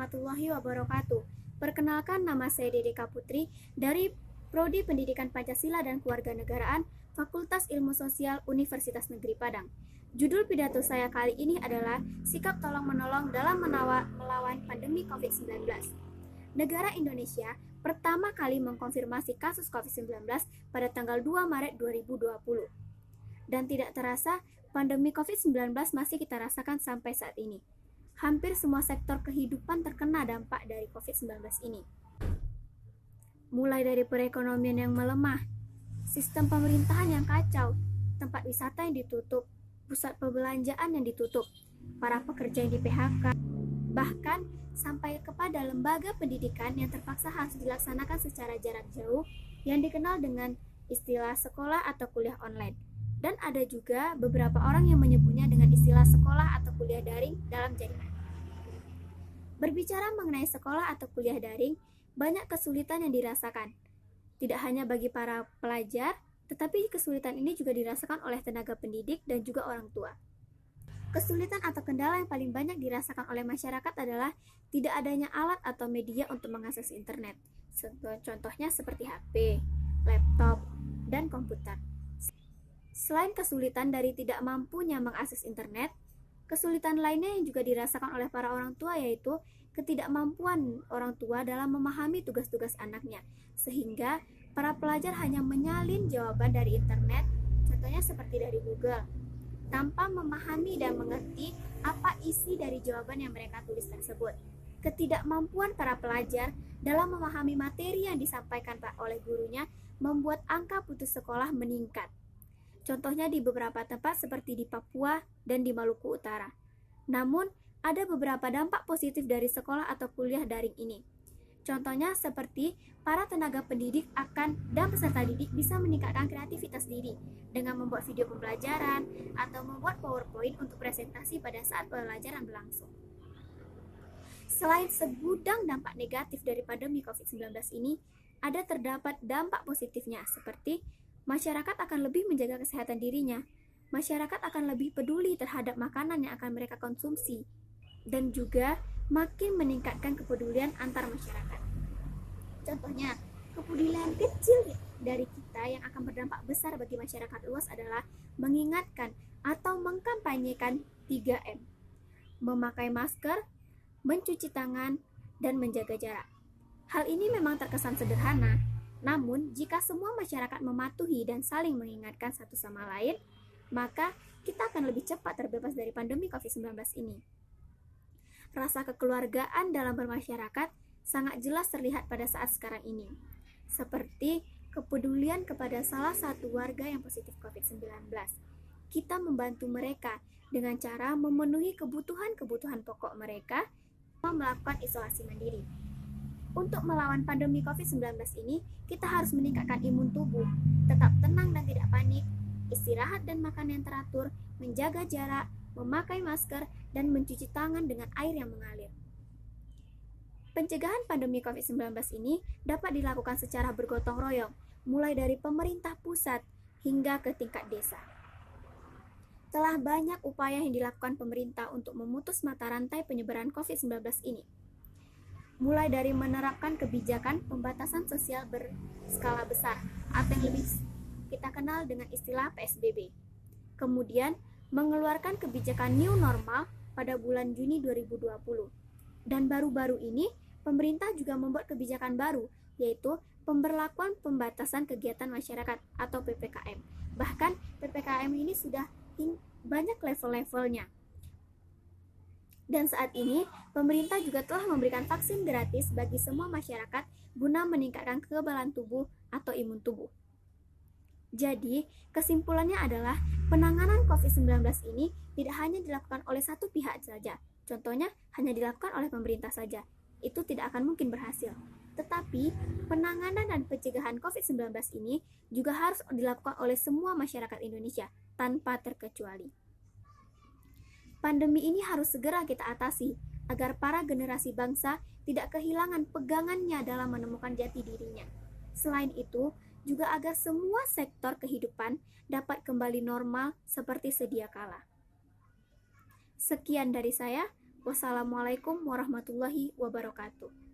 warahmatullahi wabarakatuh. Perkenalkan, nama saya Dedeka Putri dari Prodi Pendidikan Pancasila dan Kewarganegaraan, Fakultas Ilmu Sosial Universitas Negeri Padang. Judul pidato saya kali ini adalah Sikap Tolong-Menolong dalam Melawan Pandemi COVID-19. Negara Indonesia pertama kali mengkonfirmasi kasus COVID-19 pada tanggal 2 Maret 2020. Dan tidak terasa, pandemi COVID-19 masih kita rasakan sampai saat ini. Hampir semua sektor kehidupan terkena dampak dari COVID-19 ini. Mulai dari perekonomian yang melemah, sistem pemerintahan yang kacau, tempat wisata yang ditutup, pusat perbelanjaan yang ditutup, para pekerja yang di-PHK, bahkan sampai kepada lembaga pendidikan yang terpaksa harus dilaksanakan secara jarak jauh yang dikenal dengan istilah sekolah atau kuliah online. Dan ada juga beberapa orang yang menyebutnya dengan istilah sekolah atau kuliah daring dalam jaringan. Berbicara mengenai sekolah atau kuliah daring, banyak kesulitan yang dirasakan. Tidak hanya bagi para pelajar, tetapi kesulitan ini juga dirasakan oleh tenaga pendidik dan juga orang tua. Kesulitan atau kendala yang paling banyak dirasakan oleh masyarakat adalah tidak adanya alat atau media untuk mengakses internet. Contohnya seperti HP, laptop, dan komputer. Selain kesulitan dari tidak mampunya mengakses internet, kesulitan lainnya yang juga dirasakan oleh para orang tua yaitu ketidakmampuan orang tua dalam memahami tugas-tugas anaknya, sehingga para pelajar hanya menyalin jawaban dari internet, contohnya seperti dari Google, tanpa memahami dan mengerti apa isi dari jawaban yang mereka tulis tersebut. Ketidakmampuan para pelajar dalam memahami materi yang disampaikan oleh gurunya membuat angka putus sekolah meningkat. Contohnya di beberapa tempat seperti di Papua dan di Maluku Utara. Namun, ada beberapa dampak positif dari sekolah atau kuliah daring ini. Contohnya seperti para tenaga pendidik dan peserta didik bisa meningkatkan kreativitas diri dengan membuat video pembelajaran atau membuat PowerPoint untuk presentasi pada saat pembelajaran berlangsung. Selain segudang dampak negatif dari pandemi COVID-19 ini, terdapat dampak positifnya seperti masyarakat akan lebih menjaga kesehatan dirinya, masyarakat akan lebih peduli terhadap makanan yang akan mereka konsumsi, dan juga makin meningkatkan kepedulian antar masyarakat. Contohnya, kepedulian kecil dari kita yang akan berdampak besar bagi masyarakat luas adalah mengingatkan atau mengkampanyekan 3M. Memakai masker, mencuci tangan, dan menjaga jarak. Hal ini memang terkesan sederhana, namun jika semua masyarakat mematuhi dan saling mengingatkan satu sama lain, maka kita akan lebih cepat terbebas dari pandemi COVID-19 ini. Rasa kekeluargaan dalam bermasyarakat sangat jelas terlihat pada saat sekarang ini, seperti kepedulian kepada salah satu warga yang positif COVID-19. Kita membantu mereka dengan cara memenuhi kebutuhan pokok mereka, melakukan isolasi mandiri. Untuk melawan pandemi COVID-19 ini, kita harus meningkatkan imun tubuh, tetap tenang dan tidak panik, istirahat dan makan yang teratur, menjaga jarak, memakai masker, dan mencuci tangan dengan air yang mengalir. Pencegahan pandemi COVID-19 ini dapat dilakukan secara bergotong royong, mulai dari pemerintah pusat hingga ke tingkat desa. Telah banyak upaya yang dilakukan pemerintah untuk memutus mata rantai penyebaran COVID-19 ini. Mulai dari menerapkan kebijakan pembatasan sosial berskala besar atau yang lebih kita kenal dengan istilah PSBB. Kemudian mengeluarkan kebijakan new normal pada bulan Juni 2020. Dan baru-baru ini pemerintah juga membuat kebijakan baru, yaitu pemberlakuan pembatasan kegiatan masyarakat atau PPKM. Bahkan PPKM ini sudah banyak level-levelnya. Dan saat ini, pemerintah juga telah memberikan vaksin gratis bagi semua masyarakat guna meningkatkan kekebalan tubuh atau imun tubuh. Jadi, kesimpulannya adalah penanganan COVID-19 ini tidak hanya dilakukan oleh satu pihak saja. Contohnya, hanya dilakukan oleh pemerintah saja. Itu tidak akan mungkin berhasil. Tetapi, penanganan dan pencegahan COVID-19 ini juga harus dilakukan oleh semua masyarakat Indonesia, tanpa terkecuali. Pandemi ini harus segera kita atasi, agar para generasi bangsa tidak kehilangan pegangannya dalam menemukan jati dirinya. Selain itu, juga agar semua sektor kehidupan dapat kembali normal seperti sedia kala. Sekian dari saya, Wassalamualaikum warahmatullahi wabarakatuh.